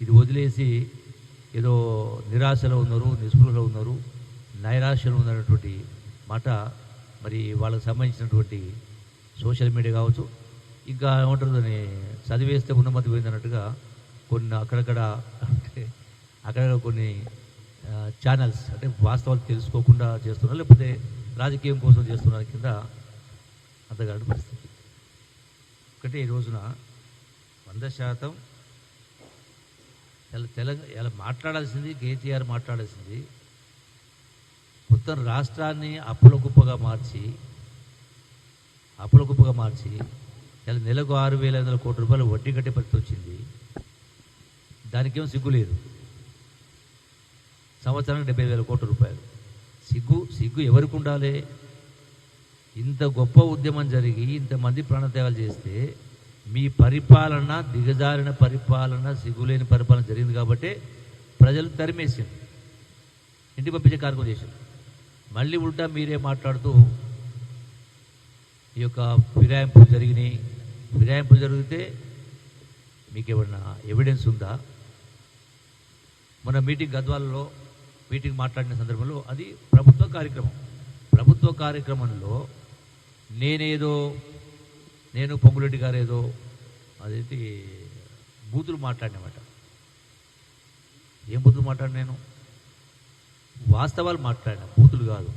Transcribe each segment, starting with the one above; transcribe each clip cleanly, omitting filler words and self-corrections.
ఇది వదిలేసి ఏదో నిరాశలో ఉన్నారు, నిస్పృహలో ఉన్నారు, నైరాశ్యలో ఉన్నటువంటి మాట మరి వాళ్ళకి సంబంధించినటువంటి సోషల్ మీడియా కావచ్చు, ఇంకా ఏమంటారు దాన్ని చదివేస్తే ఉన్నమతి పోయిందన్నట్టుగా కొన్ని అక్కడక్కడ అంటే అక్కడక్కడ కొన్ని ఛానల్స్ అంటే వాస్తవాలు తెలుసుకోకుండా చేస్తున్నారు, లేకపోతే రాజకీయం కోసం చేస్తున్నారు కింద అంతగాడు పరిస్థితి. ఒకటి ఈ రోజున 100% ఇలా మాట్లాడాల్సింది కేటీఆర్ మాట్లాడాల్సింది మొత్తం రాష్ట్రాన్ని అప్పుల కుప్పగా మార్చి ఇలా నెలకు 6,500 కోట్ల రూపాయలు వడ్డీ కట్టే పరిస్థితి వచ్చింది. దానికేమో సిగ్గు లేదు. సంవత్సరానికి 70,000 కోట్ల రూపాయలు. సిగ్గు ఎవరికి ఉండాలి? ఇంత గొప్ప ఉద్యమం జరిగి ఇంతమంది ప్రాణత్యాగాలు చేస్తే మీ పరిపాలన దిగజారిన పరిపాలన, సిగ్గులేని పరిపాలన జరిగింది కాబట్టి ప్రజలు తరిమేసింది, ఇంటికి పంపించే కార్యక్రమం చేశారు. మళ్ళీ ఉల్టా మీరే మాట్లాడుతూ ఈ యొక్క ఫిరాయింపులు జరిగినాయి, ఫిరాయింపులు జరిగితే మీకు ఏమన్నా ఎవిడెన్స్ ఉందా? మన గద్వాలలో మీటింగ్ మాట్లాడిన సందర్భంలో అది ప్రభుత్వ కార్యక్రమంలో నేను పొంగులెడ్డి గారు ఏదో అదేంటి బూతులు మాట్లాడినమాట. ఏం బూతులు మాట్లాడిన? నేను వాస్తవాలు మాట్లాడిన, బూతులు కాదు.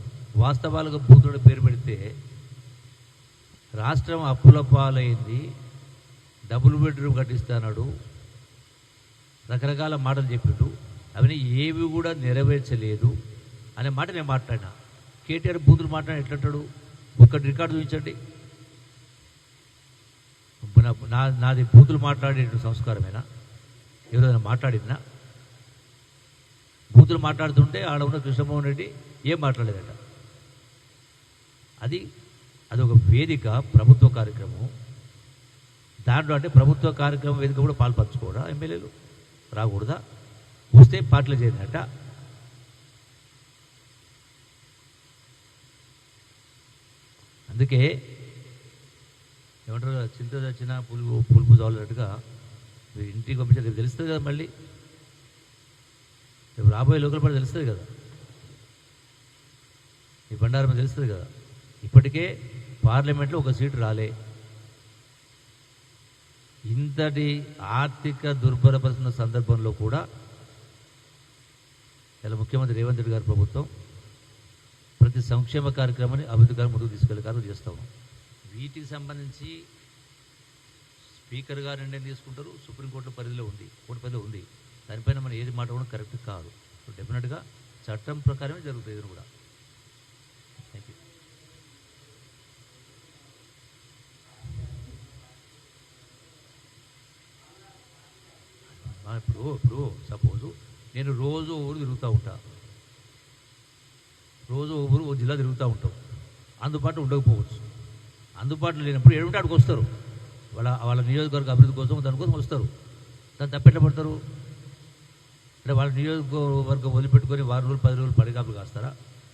వాస్తవాలుగా బూతులు పేరు పెడితే రాష్ట్రం అప్పుల పాలైంది, డబుల్ బెడ్రూమ్ కట్టిస్తాడు, రకరకాల మాటలు చెప్పిండు, అవన్నీ ఏవి కూడా నెరవేర్చలేదు అనే మాట నేను మాట్లాడినా. కేటీఆర్ బూతులు మాట్లాడి ఎట్లంటాడు? ఒక్కటి రికార్డు చూపించండి. నాది బూతులు మాట్లాడే సంస్కారమేనా? ఎవరైనా మాట్లాడినా? బూతులు మాట్లాడుతుంటే ఆడ ఉన్న కృష్ణమోహన్ రెడ్డి ఏం మాట్లాడలేదట. అదొక వేదిక, ప్రభుత్వ కార్యక్రమం. దాంట్లో అంటే ప్రభుత్వ కార్యక్రమం వేదిక కూడా పాల్పంచుకోవడా? ఎమ్మెల్యేలు రాకూడదా? వస్తే పార్టీలు చేరినట్ట. అందుకే ఏమంటారు, చింత చచ్చిన పులుపు చాలన్నట్టుగా ఇంటికి పంపించారు. రేపు తెలుస్తుంది కదా, మళ్ళీ రేపు రాబోయే లోకల్ పార్టీ తెలుస్తుంది కదా, ఈ బండారం తెలుస్తుంది కదా. ఇప్పటికే పార్లమెంట్లో ఒక సీటు రాలే. ఇంతటి ఆర్థిక దుర్భరపరుస్తున్న సందర్భంలో కూడా ఇలా ముఖ్యమంత్రి రేవంత్ రెడ్డి గారి ప్రభుత్వం ప్రతి సంక్షేమ కార్యక్రమాన్ని అభివృద్ధి గారు ముందుకు తీసుకెళ్లే కార్యక్రమం చేస్తాము. వీటికి సంబంధించి స్పీకర్ గారు నిర్ణయం తీసుకుంటారు, సుప్రీంకోర్టు కోర్టు పరిధిలో ఉంది. దానిపైన మనం ఏది మాట్లాడడం కరెక్ట్ కాదు. డెఫినెట్గా చట్టం ప్రకారమే జరుగుతుంది ఇది కూడా. Thank you. ఇప్పుడు సపోజు నేను రోజు ఊరు తిరుగుతూ ఉంటా, రోజు ఓ జిల్లా తిరుగుతూ ఉంటాం. అందుబాటులో ఉండకపోవచ్చు. అందుబాటులో లేనప్పుడు ఏడుంటే అక్కడికి వస్తారు. వాళ్ళ నియోజకవర్గ అభివృద్ధి కోసం దానికోసం వస్తారు. దాన్ని తప్పెట్టబడతారు అంటే వాళ్ళ నియోజకవర్గం వదిలిపెట్టుకొని 10 రోజులు 10 రోజులు పడిగాపులు కాస్తారా?